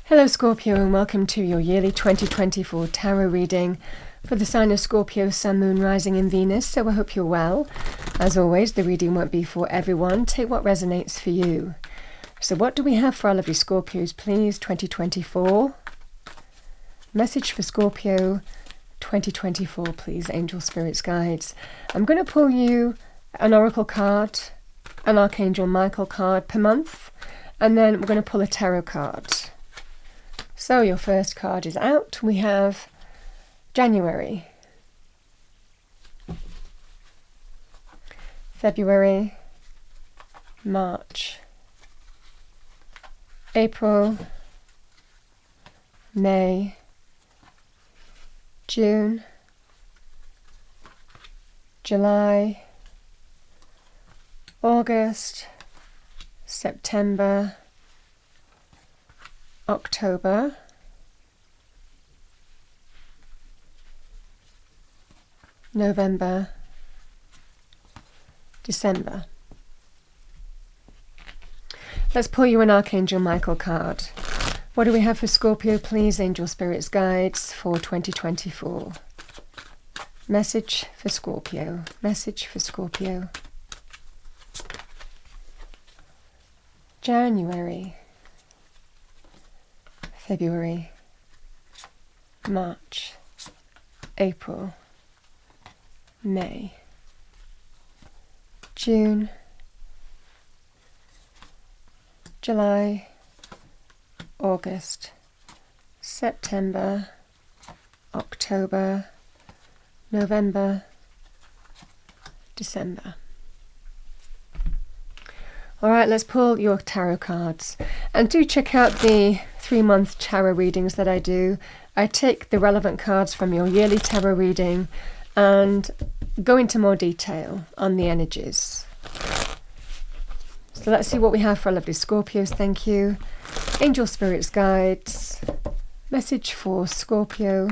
Hello Scorpio, and welcome to your yearly 2024 tarot reading for the sign of Scorpio, Sun, Moon, Rising in Venus. So I hope you're well. As always, the reading won't be for everyone. Take what resonates for you. So what do we have for our lovely Scorpios, please? 2024. Message for Scorpio 2024, please, angel, spirits, guides. I'm going to pull you an oracle card, an Archangel Michael card per month, and then we're going to pull a tarot card. So your first card is out. We have January, February, March, April, May, June, July, August, September, October, November, December. Let's pull you an Archangel Michael card. What do we have for Scorpio, please, angel, spirits, guides for 2024? Message for Scorpio. Message for Scorpio. January, February, March, April, May, June, July, August, September, October, November, December. All right, let's pull your tarot cards. And do check out the 3-month tarot readings that I do. I take the relevant cards from your yearly tarot reading and go into more detail on the energies. So let's see what we have for our lovely Scorpios. Thank you. Angel, spirits, guides. Message for Scorpio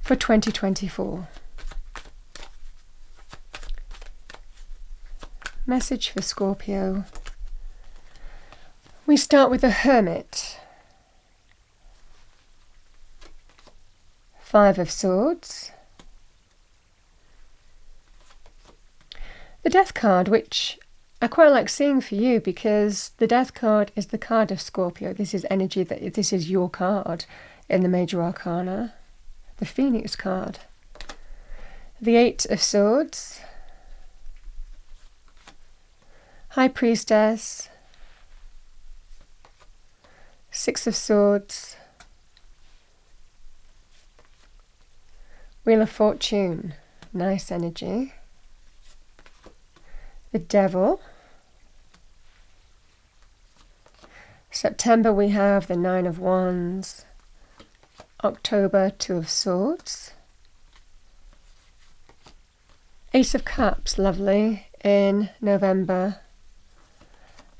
for 2024. Message for Scorpio. We start with the Hermit. 5 of Swords. The Death card, which I quite like seeing for you because the Death card is the card of Scorpio. This is energy, this is your card in the Major Arcana. The Phoenix card. The 8 of Swords. High Priestess, 6 of Swords, Wheel of Fortune, nice energy, the Devil. September we have the 9 of Wands, October 2 of Swords, Ace of Cups, lovely, in November.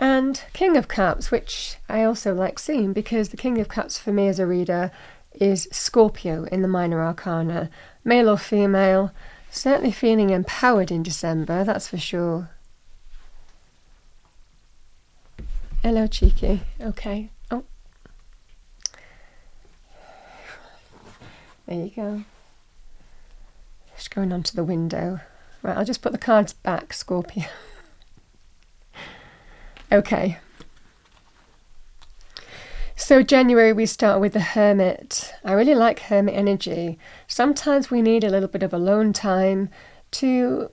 And King of Cups, which I also like seeing because the King of Cups for me as a reader is Scorpio in the Minor Arcana. Male or female, certainly feeling empowered in December, that's for sure. Hello, cheeky. Okay. Oh. There you go. Just going onto the window. Right, I'll just put the cards back, Scorpio. Okay, so January we start with the Hermit. I really like Hermit energy. Sometimes we need a little bit of alone time to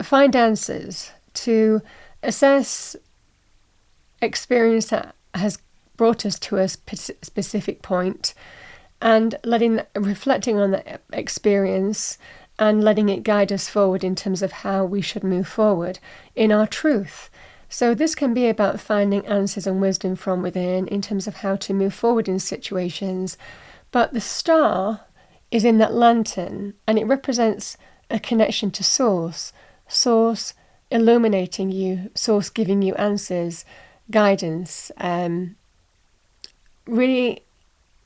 find answers, to assess experience that has brought us to a specific point, and reflecting on that experience and letting it guide us forward in terms of how we should move forward in our truth. So this can be about finding answers and wisdom from within in terms of how to move forward in situations. But the star is in that lantern, and it represents a connection to Source. Source illuminating you, Source giving you answers, guidance, really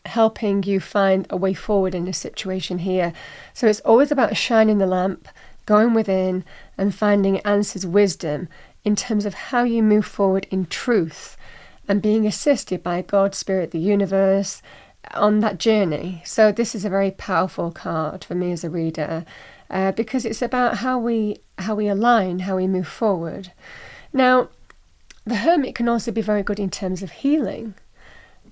helping you find a way forward in a situation here. So it's always about shining the lamp, going within and finding answers, wisdom in terms of how you move forward in truth. and being assisted by God, Spirit, the universe on that journey. So this is a very powerful card for me as a reader, because it's about how we align, how we move forward. Now, the Hermit can also be very good in terms of healing.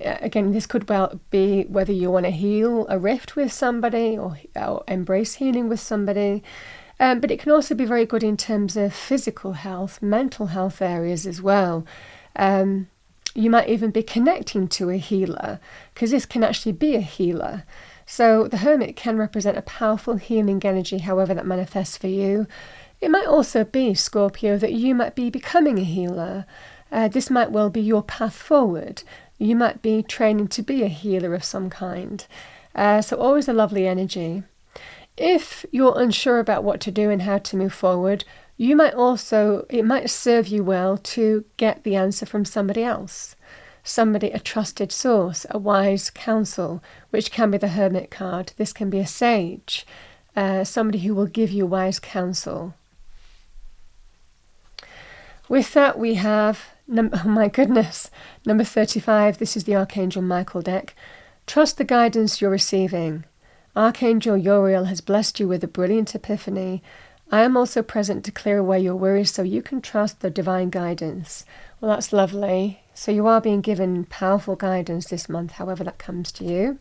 Again, this could well be whether you want to heal a rift with somebody or embrace healing with somebody. But it can also be very good in terms of physical health, mental health areas as well. You might even be connecting to a healer, because this can actually be a healer. So the Hermit can represent a powerful healing energy, however that manifests for you. It might also be, Scorpio, that you might be becoming a healer. This might well be your path forward. You might be training to be a healer of some kind. So always a lovely energy. If you're unsure about what to do and how to move forward, it might serve you well to get the answer from somebody else. Somebody, a trusted source, a wise counsel, which can be the Hermit card. This can be a sage, somebody who will give you wise counsel. With that, we have, oh my goodness, number 35. This is the Archangel Michael deck. Trust the guidance you're receiving. Archangel Uriel has blessed you with a brilliant epiphany. I am also present to clear away your worries so you can trust the divine guidance. Well, that's lovely. So you are being given powerful guidance this month, however that comes to you.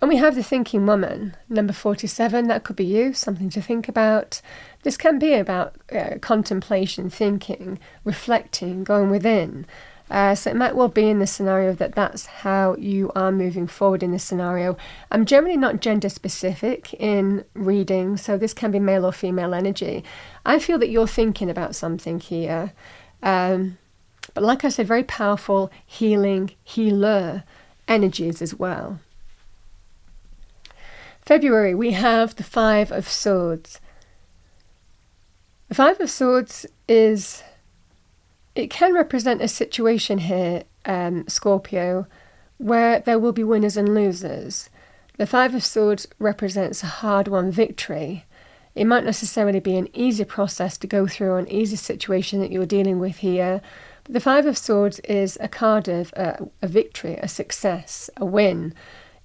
And we have the Thinking Woman, number 47. That could be you, something to think about. This can be about contemplation, thinking, reflecting, going within. So it might well be in the scenario that's how you are moving forward in this scenario. I'm generally not gender specific in reading, so this can be male or female energy. I feel that you're thinking about something here. But like I said, very powerful healing, healer energies as well. February, we have the Five of Swords. The Five of Swords it can represent a situation here, Scorpio, where there will be winners and losers. The Five of Swords represents a hard-won victory. It might necessarily be an easy process to go through, an easy situation that you're dealing with here. But the Five of Swords is a card of a victory, a success, a win.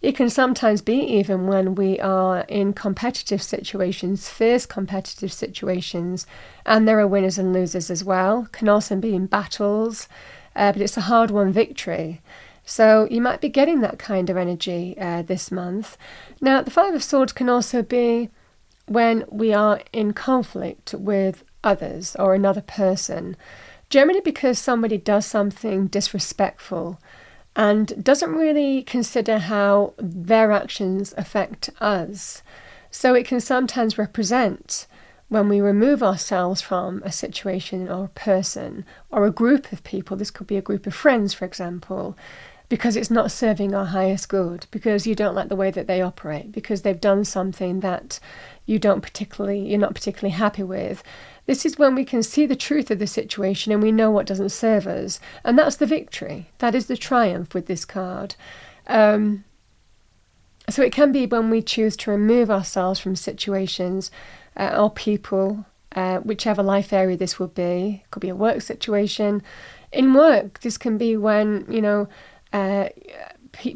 It can sometimes be even when we are in competitive situations, fierce competitive situations, and there are winners and losers as well. Can also be in battles, but it's a hard-won victory. So you might be getting that kind of energy this month. Now, the Five of Swords can also be when we are in conflict with others or another person, generally because somebody does something disrespectful and doesn't really consider how their actions affect us. So it can sometimes represent when we remove ourselves from a situation or a person or a group of people. This could be a group of friends, for example, because it's not serving our highest good, because you don't like the way that they operate, because they've done something that you're not particularly happy with. This is when we can see the truth of the situation and we know what doesn't serve us. And that's the victory. That is the triumph with this card. So it can be when we choose to remove ourselves from situations or people, whichever life area this would be. It could be a work situation. In work, this can be when,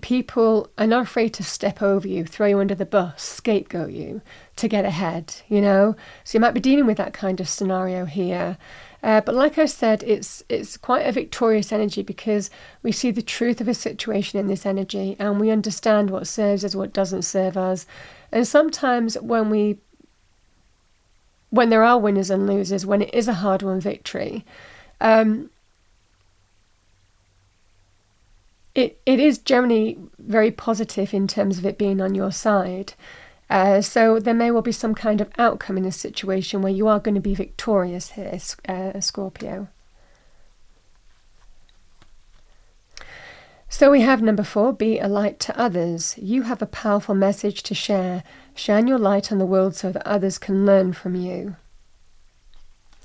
people are not afraid to step over you, throw you under the bus, scapegoat you to get ahead, So you might be dealing with that kind of scenario here. But like I said, it's quite a victorious energy because we see the truth of a situation in this energy and we understand what serves us, what doesn't serve us. And sometimes when there are winners and losers, when it is a hard-won victory, It is generally very positive in terms of it being on your side. So there may well be some kind of outcome in a situation where you are going to be victorious here, Scorpio. So we have number 4, be a light to others. You have a powerful message to share. Shine your light on the world so that others can learn from you.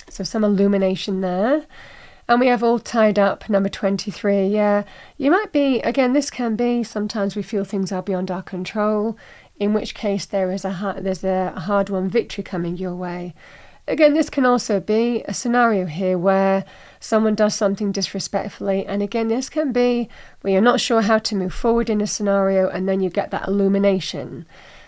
So some illumination there. And we have all tied up, number 23. Yeah, you might be, again, this can be, sometimes we feel things are beyond our control, in which case there's a hard-won victory coming your way. again, this can also be a scenario here where someone does something disrespectfully. And again, this can be where you're not sure how to move forward in a scenario, and then you get that illumination.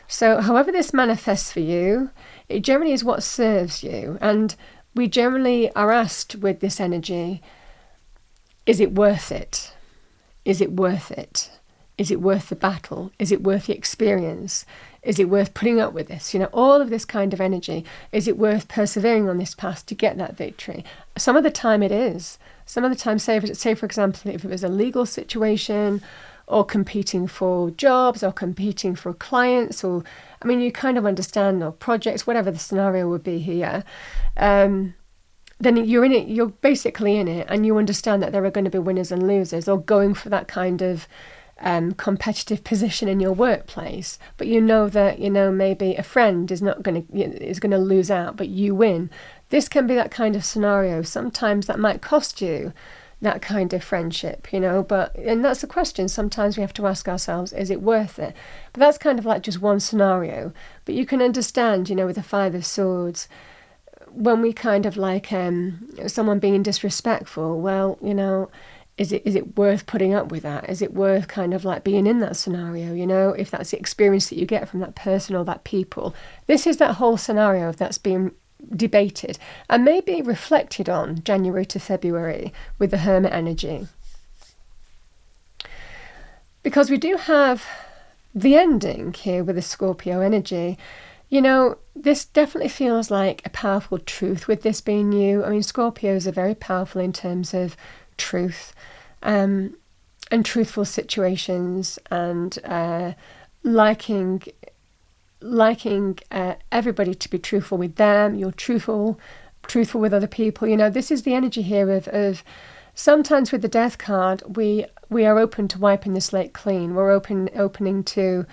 So however this manifests for you, it generally is what serves you. And we generally are asked with this energy, is it worth it? Is it worth it? Is it worth the battle? Is it worth the experience? Is it worth putting up with this? All of this kind of energy. Is it worth persevering on this path to get that victory? Some of the time it is. Some of the time, say for example, if it was a legal situation, or competing for jobs, or competing for clients, or, you kind of understand, or projects, whatever the scenario would be here, then you're in it, you're basically in it, and you understand that there are going to be winners and losers, or going for that kind of competitive position in your workplace. But that, maybe a friend is going to lose out, but you win. This can be that kind of scenario. Sometimes that might cost you that kind of friendship, and that's the question. Sometimes we have to ask ourselves, is it worth it? But that's kind of like just one scenario. But you can understand, with the Five of Swords, when we kind of like someone being disrespectful, well, is it worth putting up with that? Is it worth kind of like being in that scenario, if that's the experience that you get from that person or that people? This is that whole scenario that's being debated and maybe reflected on January to February with the Hermit energy. Because we do have the ending here with the Scorpio energy. This definitely feels like a powerful truth with this being you. Scorpios are very powerful in terms of truth and truthful situations, and liking everybody to be truthful with them. You're truthful with other people. This is the energy here of sometimes with the Death card, we are open to wiping the slate clean. We're opening to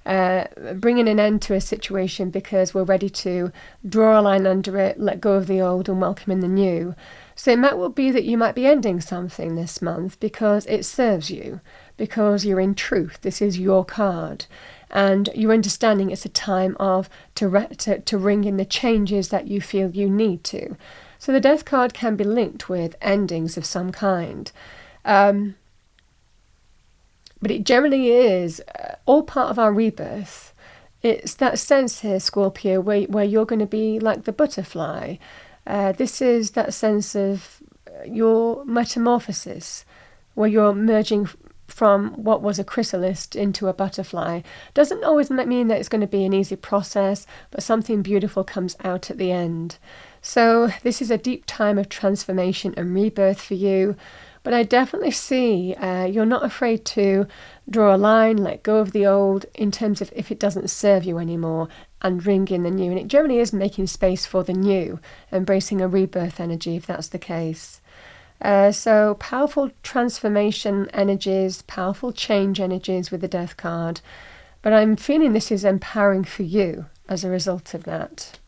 bringing an end to a situation because we're ready to draw a line under it, let go of the old and welcome in the new. So it might well be that you might be ending something this month because it serves you, because you're in truth. This is your card. And you're understanding it's a time to ring in the changes that you feel you need to. So the Death card can be linked with endings of some kind. But it generally is all part of our rebirth. It's that sense here, Scorpio, where you're going to be like the butterfly. This is that sense of your metamorphosis, where you're merging from what was a chrysalis into a butterfly. Doesn't always mean that it's going to be an easy process, but something beautiful comes out at the end. So this is a deep time of transformation and rebirth for you. But I definitely see you're not afraid to draw a line, let go of the old in terms of if it doesn't serve you anymore, and ring in the new. And it generally is making space for the new, embracing a rebirth energy if that's the case. So powerful transformation energies, powerful change energies with the Death card. But I'm feeling this is empowering for you as a result of that.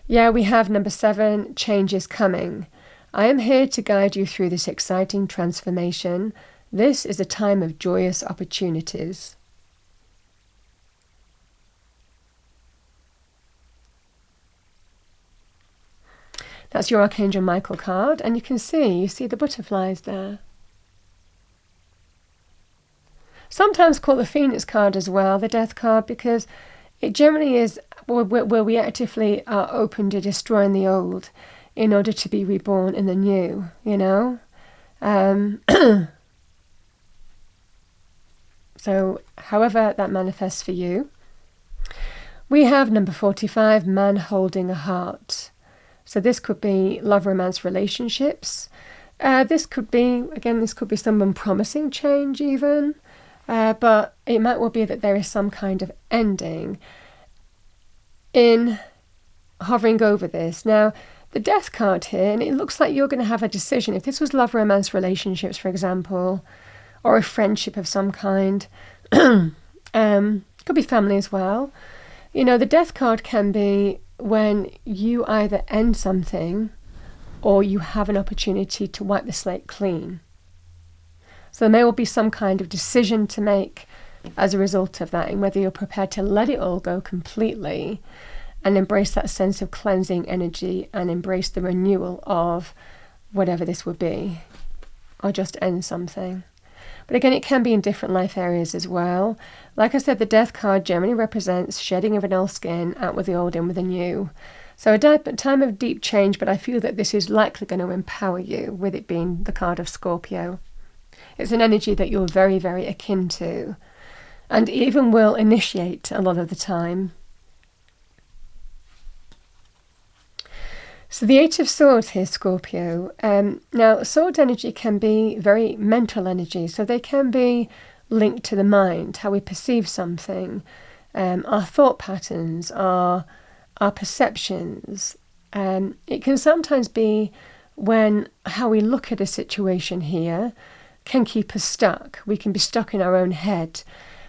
Yeah, we have number 7, change is coming. I am here to guide you through this exciting transformation. This is a time of joyous opportunities. That's your Archangel Michael card, and you see the butterflies there. Sometimes called the Phoenix card as well, the Death card, because it generally is where we actively are open to destroying the old in order to be reborn in the new, So however that manifests for you. We have number 45, man holding a heart. So this could be love, romance, relationships. This could be someone promising change even. But it might well be that there is some kind of ending in hovering over this. Now, the Death card here, and it looks like you're going to have a decision. If this was love, romance, relationships, for example, or a friendship of some kind, could be family as well. The Death card can be when you either end something or you have an opportunity to wipe the slate clean. So there may well be some kind of decision to make as a result of that, and whether you're prepared to let it all go completely, and embrace that sense of cleansing energy and embrace the renewal of whatever this would be, or just end something. But again, it can be in different life areas as well. Like I said, the Death card generally represents shedding of an old skin, out with the old, in with the new. So a time of deep change, but I feel that this is likely going to empower you, with it being the card of Scorpio. It's an energy that you're very, very akin to, and even will initiate a lot of the time. So the Eight of Swords here, Scorpio. Now, sword energy can be very mental energy, so they can be linked to the mind, how we perceive something, our thought patterns, our perceptions. It can sometimes be when how we look at a situation here can keep us stuck. We can be stuck in our own head.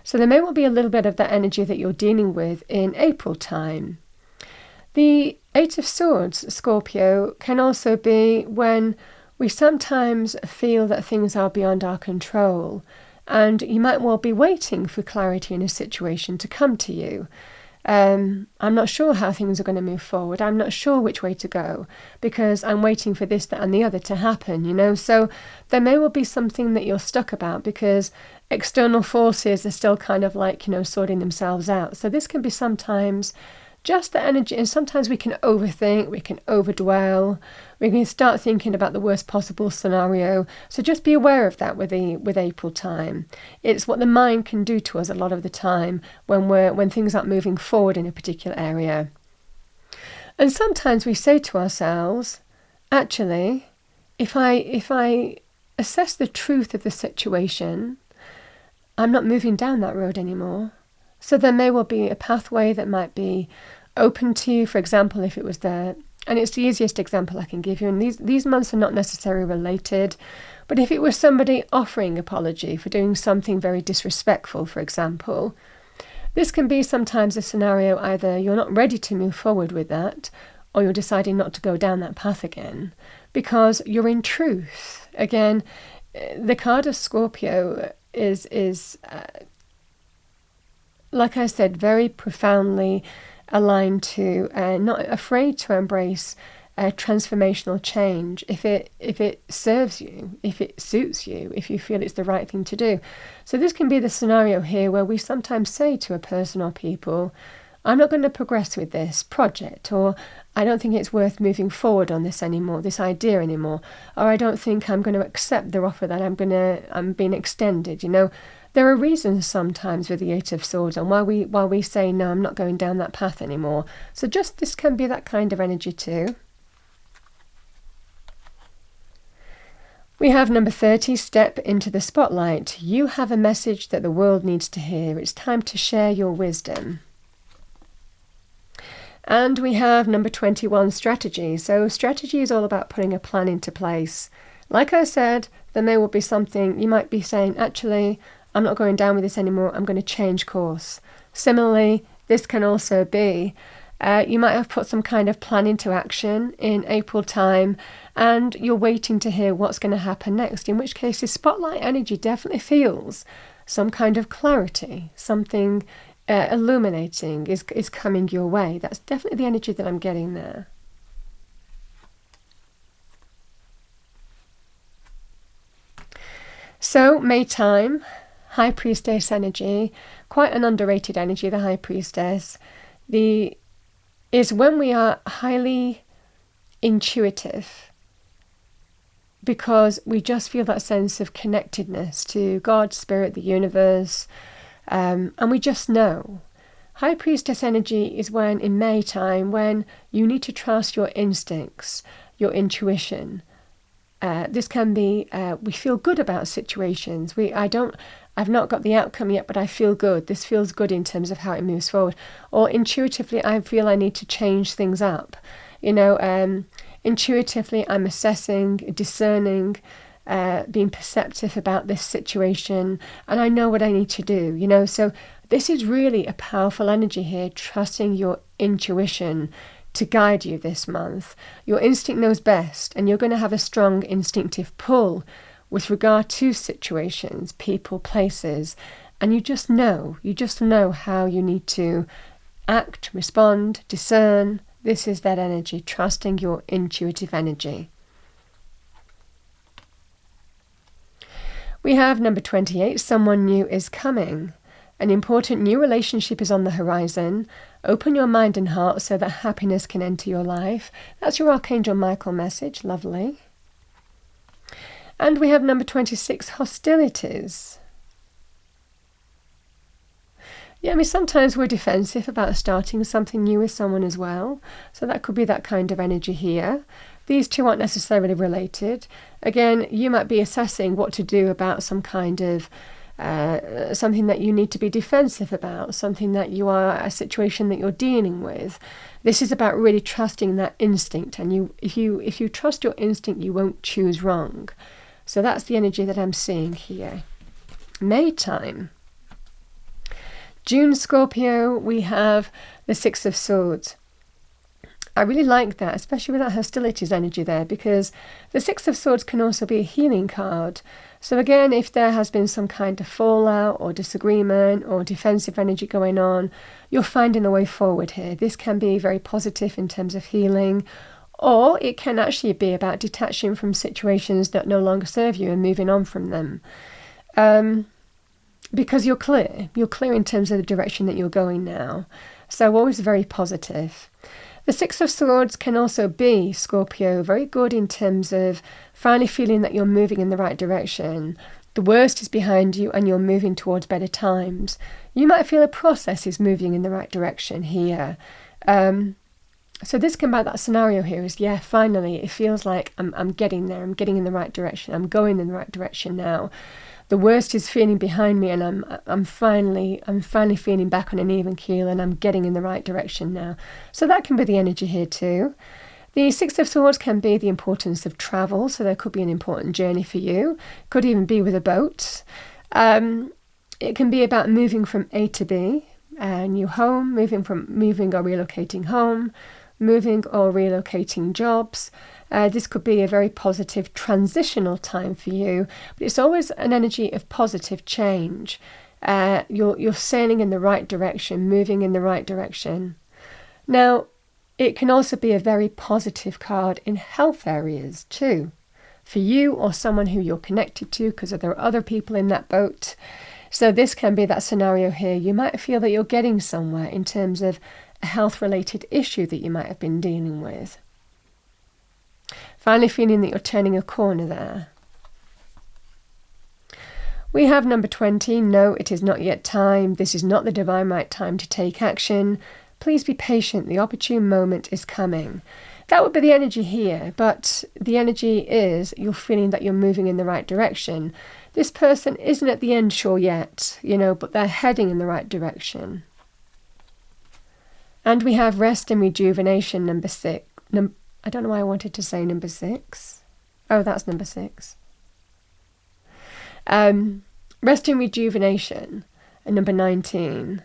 So there may well be a little bit of that energy that you're dealing with in April time. The Eight of Swords, Scorpio, can also be when we sometimes feel that things are beyond our control, and you might well be waiting for clarity in a situation to come to you. I'm not sure how things are going to move forward. I'm not sure which way to go because I'm waiting for this, that and the other to happen, So there may well be something that you're stuck about because external forces are still kind of like, sorting themselves out. So this can be sometimes just the energy, and sometimes we can overthink, we can overdwell, we can start thinking about the worst possible scenario. So just be aware of that with April time. It's what the mind can do to us a lot of the time when things aren't moving forward in a particular area. And sometimes we say to ourselves, actually, if I assess the truth of the situation, I'm not moving down that road anymore. So there may well be a pathway that might be open to you, for example, if it was there. And it's the easiest example I can give you. And these months are not necessarily related. But if it was somebody offering apology for doing something very disrespectful, for example, this can be sometimes a scenario either you're not ready to move forward with that, or you're deciding not to go down that path again because you're in truth. Again, the card of Scorpio is like I said, very profoundly aligned to not afraid to embrace transformational change if it serves you, if it suits you, if you feel it's the right thing to do. So this can be the scenario here where we sometimes say to a person or people, I'm not going to progress with this project, or I don't think it's worth moving forward on this anymore, this idea anymore, or I don't think I'm going to accept the offer that I'm being extended. There are reasons sometimes with the Eight of Swords and why we say, no, I'm not going down that path anymore. So just this can be that kind of energy too. We have number 30, step into the spotlight. You have a message that the world needs to hear. It's time to share your wisdom. And we have number 21, strategy. So strategy is all about putting a plan into place. Like I said, there may well be something you might be saying, actually, I'm not going down with this anymore, I'm going to change course. Similarly, this can also be, you might have put some kind of plan into action in April time and you're waiting to hear what's going to happen next, in which case the spotlight energy definitely feels some kind of clarity, something illuminating is coming your way. That's definitely the energy that I'm getting there. So, May time, High Priestess energy, quite an underrated energy, the High Priestess, is when we are highly intuitive because we just feel that sense of connectedness to God, Spirit, the universe, and we just know. High Priestess energy is when, in May time, when you need to trust your instincts, your intuition. This can be, we feel good about situations. I've not got the outcome yet, but I feel good. This feels good in terms of how it moves forward. Or intuitively, I feel I need to change things up. Intuitively, I'm assessing, discerning, being perceptive about this situation, and I know what I need to do, So this is really a powerful energy here, trusting your intuition to guide you this month. Your instinct knows best, and you're going to have a strong instinctive pull with regard to situations, people, places, and you just know how you need to act, respond, discern. This is that energy, trusting your intuitive energy. We have number 28, someone new is coming. An important new relationship is on the horizon. Open your mind and heart so that happiness can enter your life. That's your Archangel Michael message. Lovely. And we have number 26, hostilities. Yeah, I mean, sometimes we're defensive about starting something new with someone as well. So that could be that kind of energy here. These two aren't necessarily related. Again, you might be assessing what to do about some kind of something that you need to be defensive about, something that a situation that you're dealing with. This is about really trusting that instinct, and if you trust your instinct, you won't choose wrong. So that's the energy that I'm seeing here. May time. June, Scorpio, we have the Six of Swords. I really like that, especially with that hostilities energy there, because the Six of Swords can also be a healing card. So again, if there has been some kind of fallout or disagreement or defensive energy going on, you're finding a way forward here. This can be very positive in terms of healing, or it can actually be about detaching from situations that no longer serve you and moving on from them. Because you're clear in terms of the direction that you're going now. So always very positive. The Six of Swords can also be, Scorpio, very good in terms of finally feeling that you're moving in the right direction. The worst is behind you and you're moving towards better times. You might feel a process is moving in the right direction here. So this can be that scenario here is, yeah, finally, it feels like I'm getting there. I'm getting in the right direction. I'm going in the right direction now. The worst is feeling behind me, and I'm finally feeling back on an even keel, and I'm getting in the right direction now. So that can be the energy here too. The Six of Swords can be the importance of travel, so there could be an important journey for you. Could even be with a boat. It can be about moving from A to B, a new home, moving or relocating home, moving or relocating jobs. This could be a very positive transitional time for you, but it's always an energy of positive change. You're sailing in the right direction, moving in the right direction. Now, it can also be a very positive card in health areas too, for you or someone who you're connected to, because there are other people in that boat. So this can be that scenario here. You might feel that you're getting somewhere in terms of a health-related issue that you might have been dealing with. Finally feeling that you're turning a corner there. We have number 20. No, it is not yet time. This is not the divine right time to take action. Please be patient. The opportune moment is coming. That would be the energy here, but the energy is you're feeling that you're moving in the right direction. This person isn't at the end sure yet, but they're heading in the right direction. And we have rest and rejuvenation, number 6. I don't know why I wanted to say number 6. Oh, that's number 6. Rest and rejuvenation, number 19.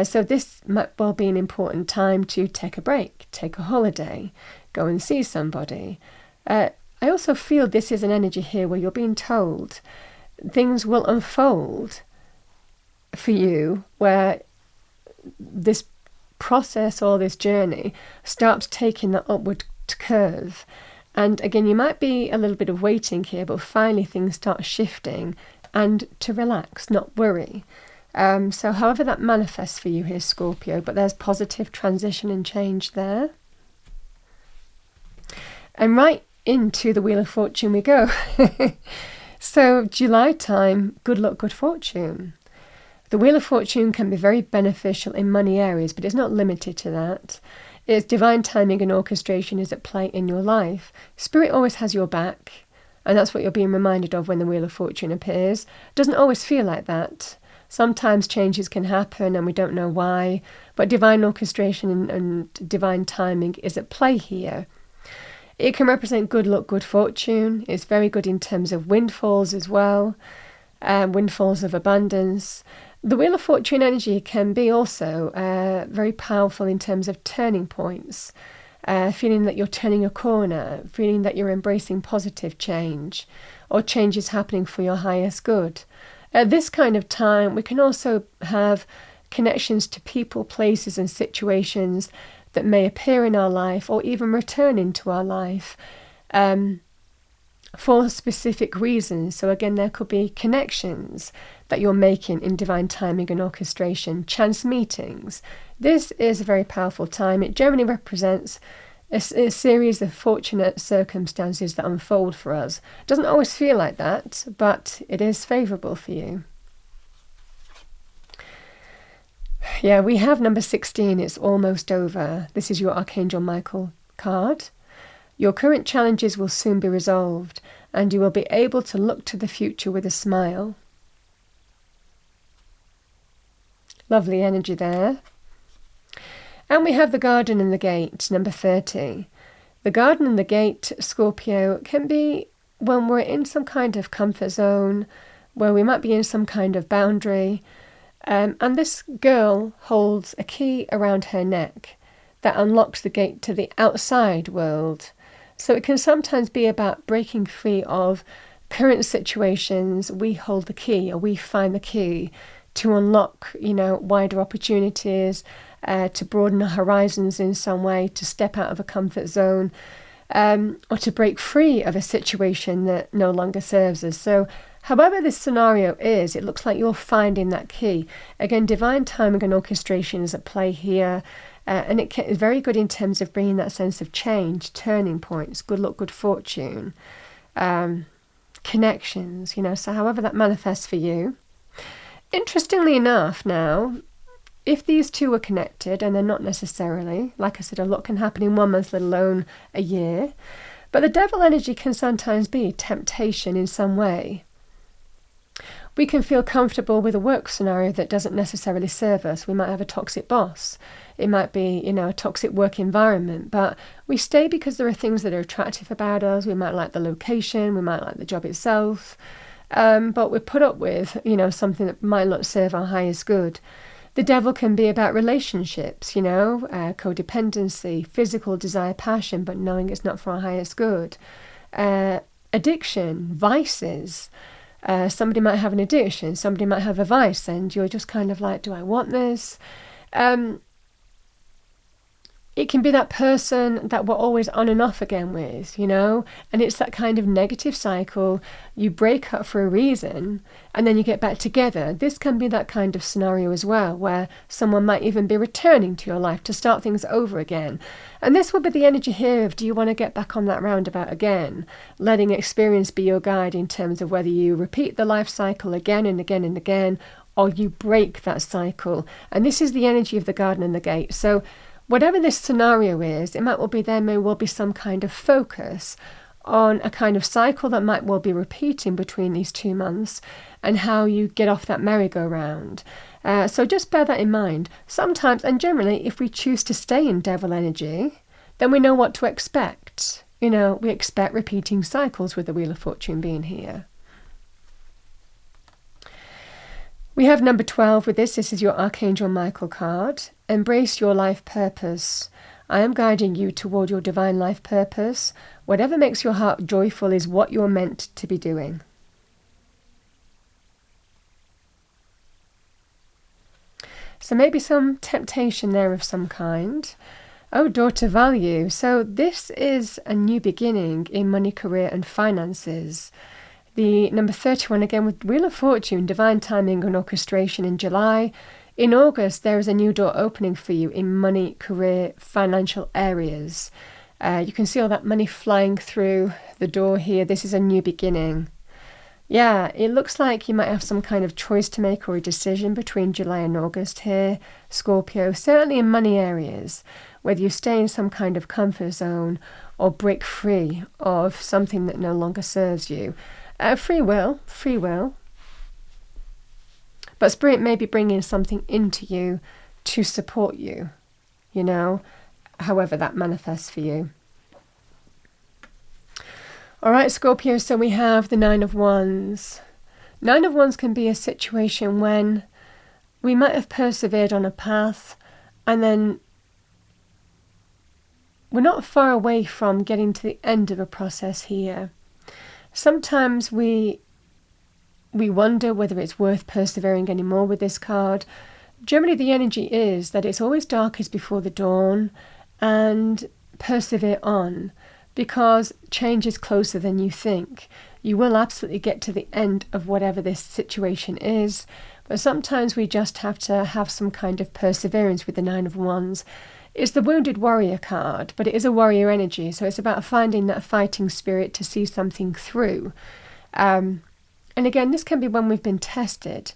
So this might well be an important time to take a break, take a holiday, go and see somebody. I also feel this is an energy here where you're being told things will unfold for you, where this process or this journey starts taking that upward curve. And again, you might be a little bit of waiting here, but finally things start shifting, and to relax, not worry. So however that manifests for you here, Scorpio, but there's positive transition and change there. And right into the Wheel of Fortune we go. So July time, good luck, good fortune. The Wheel of Fortune can be very beneficial in money areas, but it's not limited to that. Its divine timing and orchestration is at play in your life. Spirit always has your back, and that's what you're being reminded of when the Wheel of Fortune appears. It doesn't always feel like that. Sometimes changes can happen and we don't know why, but divine orchestration and divine timing is at play here. It can represent good luck, good fortune. It's very good in terms of windfalls as well, windfalls of abundance. The Wheel of Fortune energy can be also very powerful in terms of turning points, feeling that you're turning a corner, feeling that you're embracing positive change, or change is happening for your highest good. At this kind of time, we can also have connections to people, places and situations that may appear in our life or even return into our life for specific reasons. So again, there could be connections that you're making in divine timing and orchestration, chance meetings. This is a very powerful time. It generally represents a series of fortunate circumstances that unfold for us. It doesn't always feel like that, but it is favourable for you. Yeah, we have number 16, it's almost over. This is your Archangel Michael card. Your current challenges will soon be resolved, and you will be able to look to the future with a smile. Lovely energy there. And we have the garden and the gate, number 30. The garden and the gate, Scorpio, can be when we're in some kind of comfort zone, where we might be in some kind of boundary. And this girl holds a key around her neck that unlocks the gate to the outside world. So it can sometimes be about breaking free of current situations. We hold the key, or we find the key to unlock, wider opportunities, to broaden our horizons in some way, to step out of a comfort zone, or to break free of a situation that no longer serves us. So however this scenario is, it looks like you're finding that key. Again, divine timing and orchestration is at play here. And it is very good in terms of bringing that sense of change, turning points, good luck, good fortune, connections, so however that manifests for you. Interestingly enough now, if these two are connected, and they're not necessarily, like I said, a lot can happen in 1 month, let alone a year, but the devil energy can sometimes be temptation in some way. We can feel comfortable with a work scenario that doesn't necessarily serve us. We might have a toxic boss. It might be, a toxic work environment, but we stay because there are things that are attractive about us. We might like the location, we might like the job itself, but we put up with, something that might not serve our highest good. The devil can be about relationships, codependency, physical desire, passion, but knowing it's not for our highest good. Addiction, vices. Somebody might have an addiction, somebody might have a vice, and you're just kind of like, do I want this? It can be that person that we're always on and off again with, and it's that kind of negative cycle. You break up for a reason and then you get back together. This can be that kind of scenario as well, where someone might even be returning to your life to start things over again. And this will be the energy here of, do you want to get back on that roundabout again? Letting experience be your guide in terms of whether you repeat the life cycle again and again and again, or you break that cycle. And this is the energy of the garden and the gate. So whatever this scenario is, it might well be there may well be some kind of focus on a kind of cycle that might well be repeating between these 2 months, and how you get off that merry-go-round. So just bear that in mind. Sometimes, and generally, if we choose to stay in devil energy, then we know what to expect. We expect repeating cycles with the Wheel of Fortune being here. We have number 12 with this. This is your Archangel Michael card. Embrace your life purpose. I am guiding you toward your divine life purpose. Whatever makes your heart joyful is what you're meant to be doing. So maybe some temptation there of some kind. Oh, daughter value. So this is a new beginning in money, career and finances. The number 31 again with Wheel of Fortune, divine timing and orchestration in July. In August, there is a new door opening for you in money, career, financial areas. You can see all that money flying through the door here. This is a new beginning. Yeah, it looks like you might have some kind of choice to make or a decision between July and August here, Scorpio. Certainly in money areas, whether you stay in some kind of comfort zone or break free of something that no longer serves you. Free will. But Spirit may be bringing something into you to support you, however that manifests for you. All right, Scorpio, so we have the 9 of Wands. 9 of Wands can be a situation when we might have persevered on a path and then we're not far away from getting to the end of a process here. Sometimes we wonder whether it's worth persevering anymore with this card. generally the energy is that it's always darkest before the dawn, and persevere on, because change is closer than you think. You will absolutely get to the end of whatever this situation is, but sometimes we just have to have some kind of perseverance with the Nine of Wands. It's the Wounded Warrior card, but it is a warrior energy, so it's about finding that fighting spirit to see something through. And again, this can be when we've been tested.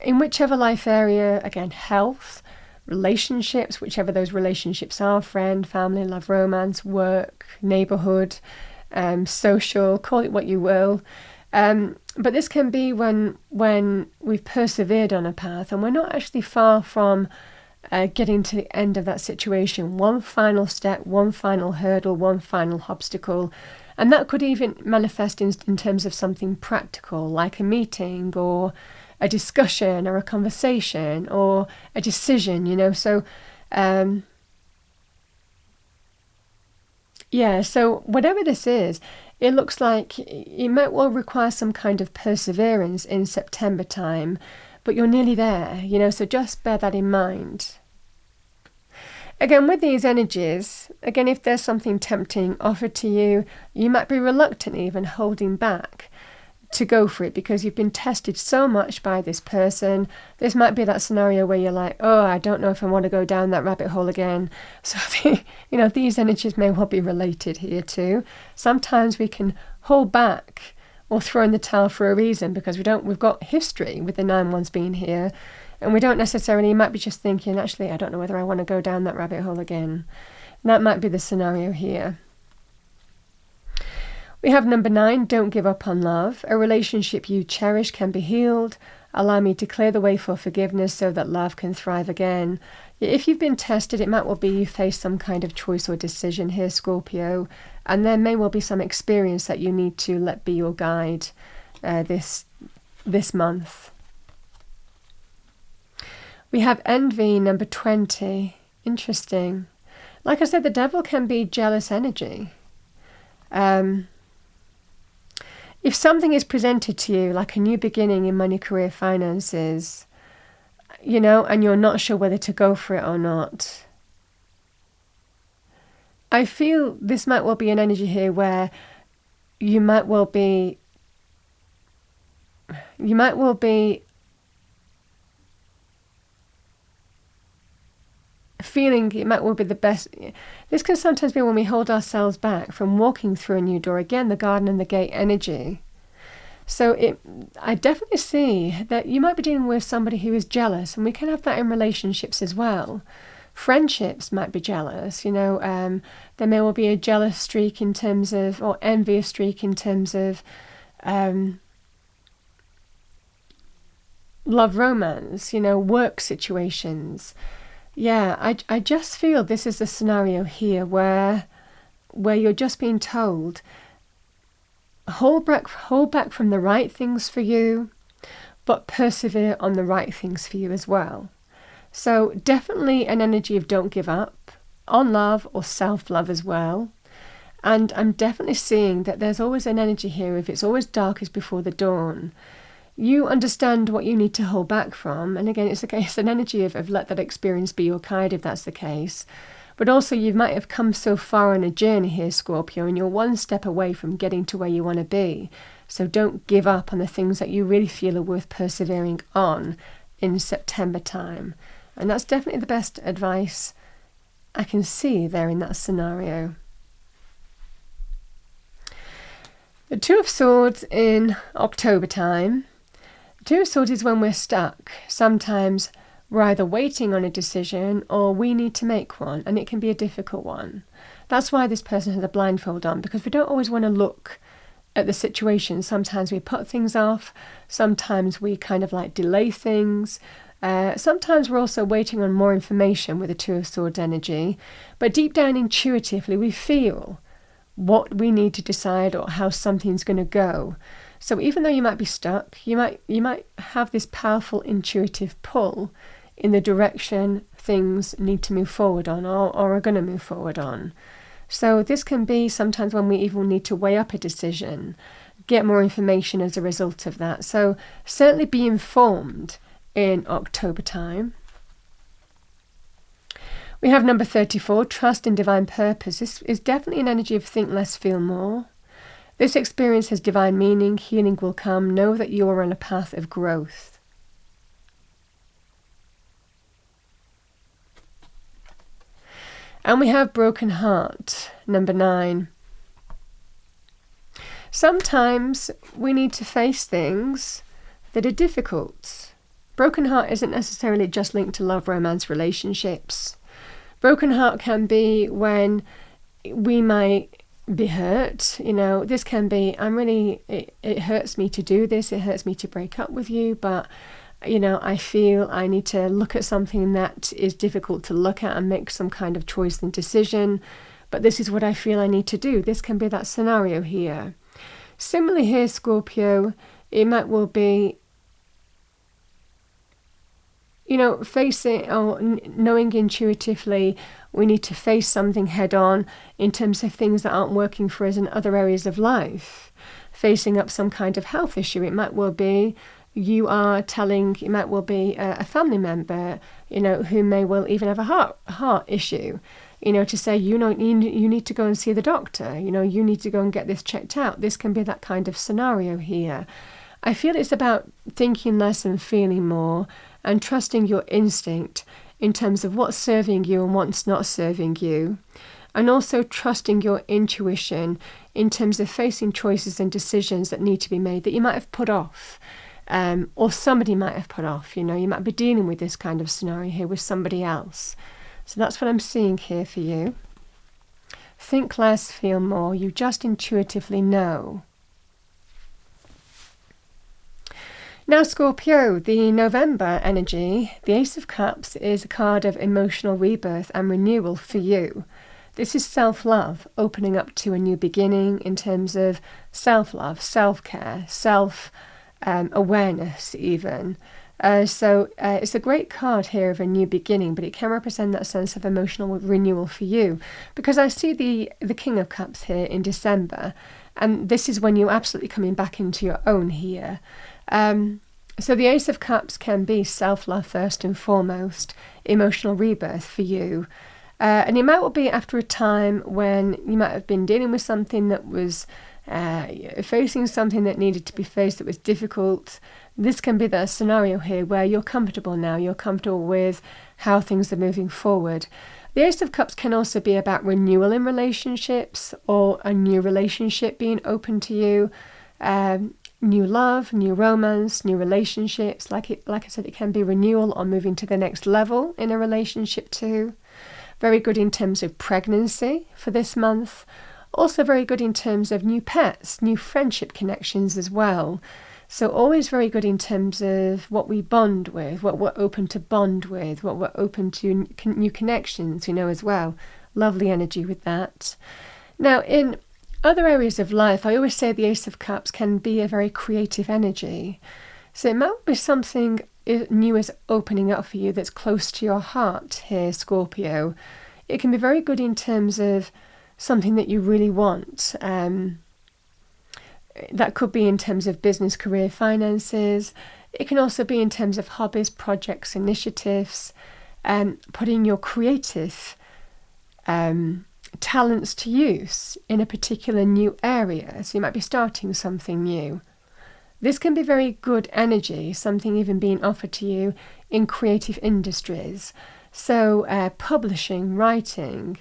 In whichever life area, again, health, relationships, whichever those relationships are, friend, family, love, romance, work, neighborhood, social, call it what you will. But this can be when we've persevered on a path and we're not actually far from getting to the end of that situation. One final step, one final hurdle, one final obstacle. And that could even manifest in terms of something practical, like a meeting or a discussion or a conversation or a decision, So, so whatever this is, it looks like it might well require some kind of perseverance in September time, but you're nearly there, so just bear that in mind. Again, with these energies, if there's something tempting offered to you, you might be reluctant, even holding back to go for it because you've been tested so much by this person. This might be that scenario where you're like, oh, I don't know if I want to go down that rabbit hole again. So, these energies may well be related here too. Sometimes we can hold back or throw in the towel for a reason because we've got history with the 9 Wands being here. And we don't necessarily, you might be just thinking, actually, I don't know whether I want to go down that rabbit hole again. And that might be the scenario here. We have number 9, don't give up on love. A relationship you cherish can be healed. Allow me to clear the way for forgiveness so that love can thrive again. If you've been tested, it might well be you face some kind of choice or decision here, Scorpio. And there may well be some experience that you need to let be your guide this month. We have envy, number 20. Interesting. Like I said, the devil can be jealous energy. If something is presented to you, like a new beginning in money, career, finances, and you're not sure whether to go for it or not, I feel this might well be an energy here where you might well be feeling it might well be the best. This can sometimes be when we hold ourselves back from walking through a new door. Again, the garden and the gate energy. So I definitely see that you might be dealing with somebody who is jealous, and we can have that in relationships as well. Friendships might be jealous, there may well be a jealous streak in terms of, or envious streak in terms of love, romance, work situations. Yeah, I just feel this is a scenario here where you're just being told, hold back from the right things for you, but persevere on the right things for you as well. So definitely an energy of don't give up on love or self-love as well. And I'm definitely seeing that there's always an energy here, if it's always darkest before the dawn, you understand what you need to hold back from. And again, it's an energy of let that experience be your guide if that's the case. But also you might have come so far on a journey here, Scorpio, and you're one step away from getting to where you want to be. So don't give up on the things that you really feel are worth persevering on in September time. And that's definitely the best advice I can see there in that scenario. The Two of Swords in October time. Two of Swords is when we're stuck. Sometimes we're either waiting on a decision or we need to make one, and it can be a difficult one. That's why this person has a blindfold on, because we don't always want to look at the situation. Sometimes we put things off. Sometimes we kind of delay things. Sometimes we're also waiting on more information with the Two of Swords energy. But deep down intuitively, we feel what we need to decide or how something's going to go. So even though you might be stuck, you might have this powerful intuitive pull in the direction things need to move forward on or are going to move forward on. So this can be sometimes when we even need to weigh up a decision, get more information as a result of that. So certainly be informed in October time. We have number 34, trust in divine purpose. This is definitely an energy of think less, feel more. This experience has divine meaning. Healing will come. Know that you are on a path of growth. And we have broken heart, number 9. Sometimes we need to face things that are difficult. Broken heart isn't necessarily just linked to love, romance, relationships. Broken heart can be when we might be hurt. This can be, it hurts me to do this, it hurts me to break up with you, but, I feel I need to look at something that is difficult to look at and make some kind of choice and decision, but this is what I feel I need to do. This can be that scenario here. Similarly here, Scorpio, it might well be facing or knowing intuitively we need to face something head on in terms of things that aren't working for us in other areas of life. Facing up some kind of health issue. It might well be it might well be a family member, who may well even have a heart issue, to say, you need to go and see the doctor, you need to go and get this checked out. This can be that kind of scenario here. I feel it's about thinking less and feeling more, and trusting your instinct in terms of what's serving you and what's not serving you. And also trusting your intuition in terms of facing choices and decisions that need to be made that you might have put off, or somebody might have put off. You might be dealing with this kind of scenario here with somebody else. So that's what I'm seeing here for you. Think less, feel more. You just intuitively know. Now, Scorpio, the November energy, the Ace of Cups is a card of emotional rebirth and renewal for you. This is self-love, opening up to a new beginning in terms of self-love, self-care, self-awareness even. So it's a great card here of a new beginning, but it can represent that sense of emotional renewal for you. Because I see the King of Cups here in December, and this is when you're absolutely coming back into your own here. So the Ace of Cups can be self-love first and foremost, emotional rebirth for you. And it might well be after a time when you might have been dealing with something that was facing something that needed to be faced that was difficult. This can be the scenario here where you're comfortable now, you're comfortable with how things are moving forward. The Ace of Cups can also be about renewal in relationships, or a new relationship being open to you. New love, new romance, new relationships. Like I said, it can be renewal or moving to the next level in a relationship too. Very good in terms of pregnancy for this month. Also very good in terms of new pets, new friendship connections as well. So always very good in terms of what we bond with, what we're open to bond with, what we're open to new connections, as well. Lovely energy with that. Now, in other areas of life, I always say the Ace of Cups can be a very creative energy. So it might be something new is opening up for you that's close to your heart here, Scorpio. It can be very good in terms of something that you really want. That could be in terms of business, career, finances. It can also be in terms of hobbies, projects, initiatives, putting your creative talents to use in a particular new area. So you might be starting something new. This can be very good energy, something even being offered to you in creative industries. So publishing, writing,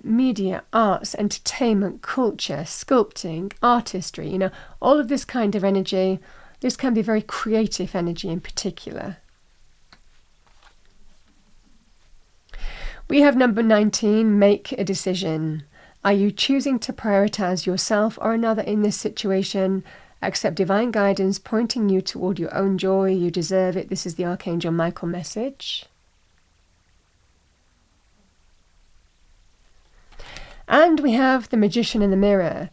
media, arts, entertainment, culture, sculpting, artistry, all of this kind of energy. This can be very creative energy in particular. We have number 19, make a decision. Are you choosing to prioritize yourself or another in this situation? Accept divine guidance pointing you toward your own joy. You deserve it. This is the Archangel Michael message. And we have the Magician in the Mirror,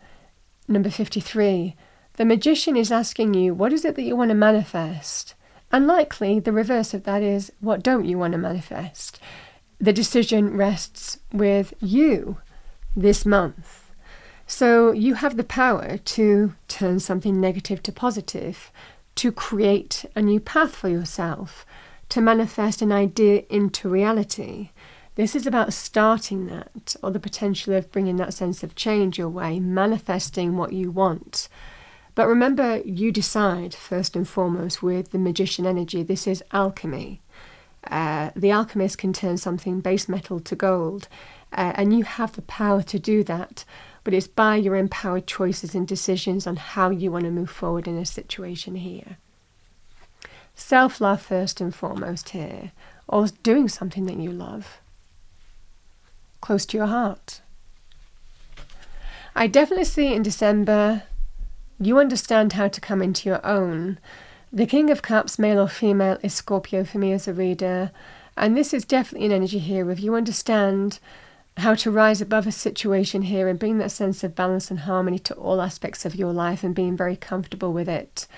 number 53. The Magician is asking you, what is it that you want to manifest? And likely the reverse of that is, what don't you want to manifest? The decision rests with you this month. So you have the power to turn something negative to positive, to create a new path for yourself, to manifest an idea into reality. This is about starting that, or the potential of bringing that sense of change your way, manifesting what you want. But remember, you decide first and foremost with the magician energy. This is alchemy. The alchemist can turn something base metal to gold, and you have the power to do that. But it's by your empowered choices and decisions on how you want to move forward in a situation here. Self-love first and foremost here, or doing something that you love, close to your heart. I definitely see in December, you understand how to come into your own. The King of Cups, male or female, is Scorpio for me as a reader. And this is definitely an energy here of you understand how to rise above a situation here and bring that sense of balance and harmony to all aspects of your life and being very comfortable with it.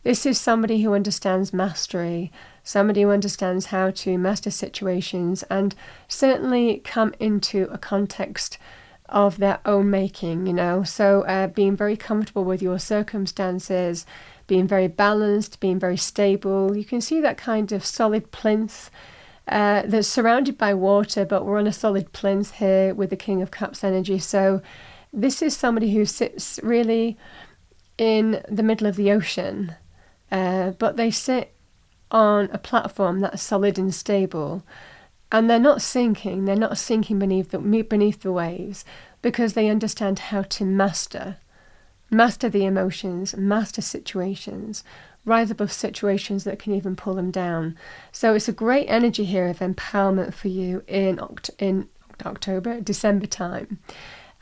This is somebody who understands mastery, somebody who understands how to master situations and certainly come into a context of their own making, So being very comfortable with your circumstances, being very balanced, being very stable. You can see that kind of solid plinth that's surrounded by water, but we're on a solid plinth here with the King of Cups energy. So this is somebody who sits really in the middle of the ocean, but they sit on a platform that's solid and stable. And they're not sinking beneath the waves, because they understand how to master the emotions, master situations, rise above situations that can even pull them down. So it's a great energy here of empowerment for you in December time.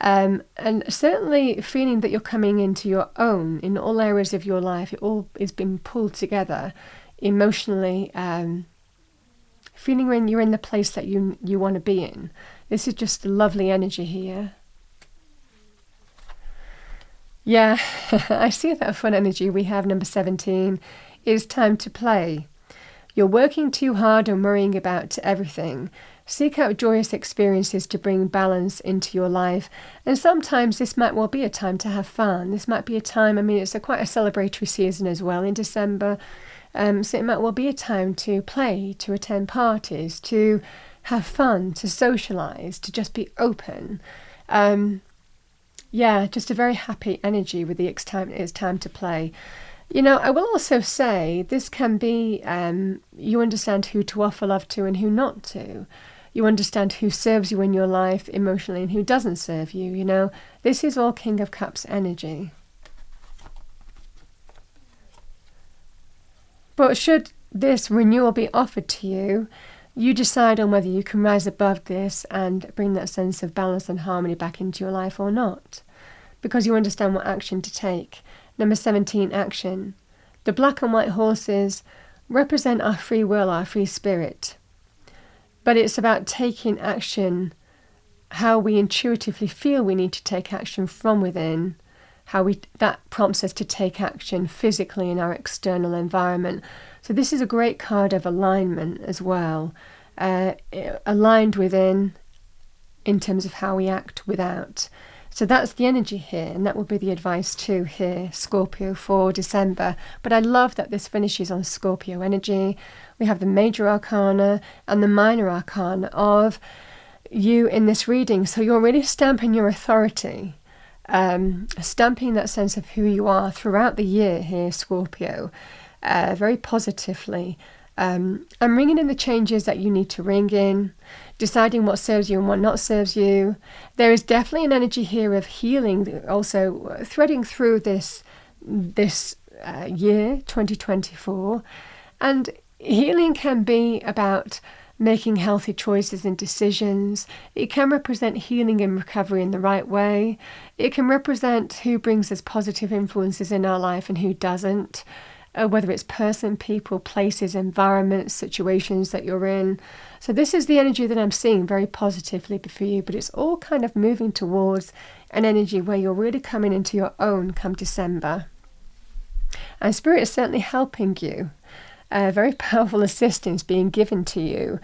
And certainly feeling that you're coming into your own in all areas of your life. It all is being pulled together emotionally, feeling when you're in the place that you want to be in. This is just a lovely energy here. Yeah, I see that fun energy. We have number 17. It's time to play. You're working too hard and worrying about everything. Seek out joyous experiences to bring balance into your life. And sometimes this might well be a time to have fun. This might be a time, it's quite a celebratory season as well in December. So it might well be a time to play, to attend parties, to have fun, to socialise, to just be open. Just a very happy energy with the it's time to play. I will also say this can be, you understand who to offer love to and who not to. You understand who serves you in your life emotionally and who doesn't serve you, This is all King of Cups energy. But should this renewal be offered to you, you decide on whether you can rise above this and bring that sense of balance and harmony back into your life or not, because you understand what action to take. Number 17, action. The black and white horses represent our free will, our free spirit. But it's about taking action, how we intuitively feel we need to take action from within, that prompts us to take action physically in our external environment. So this is a great card of alignment as well, aligned within in terms of how we act without. So that's the energy here, and that will be the advice too here, Scorpio, for December. But I love that this finishes on Scorpio energy. We have the major arcana and the minor arcana of you in this reading. So you're really stamping your authority, stamping that sense of who you are throughout the year here, Scorpio, very positively. And ringing in the changes that you need to ring in, deciding what serves you and what not serves you. There is definitely an energy here of healing, also threading through this year, 2024. And healing can be about making healthy choices and decisions. It can represent healing and recovery in the right way. It can represent who brings us positive influences in our life and who doesn't. Whether it's person, people, places, environments, situations that you're in. So this is the energy that I'm seeing very positively for you, but it's all kind of moving towards an energy where you're really coming into your own come December. And Spirit is certainly helping you. Very powerful assistance being given to you.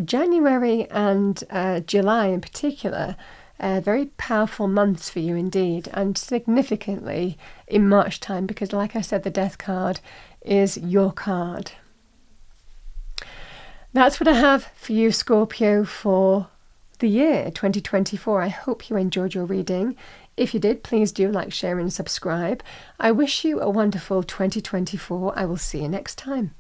January and July in particular, very powerful months for you indeed, and significantly in March time, because like I said, the Death card is your card. That's what I have for you, Scorpio, for the year 2024. I hope you enjoyed your reading. If you did, please do like, share and subscribe. I wish you a wonderful 2024. I will see you next time.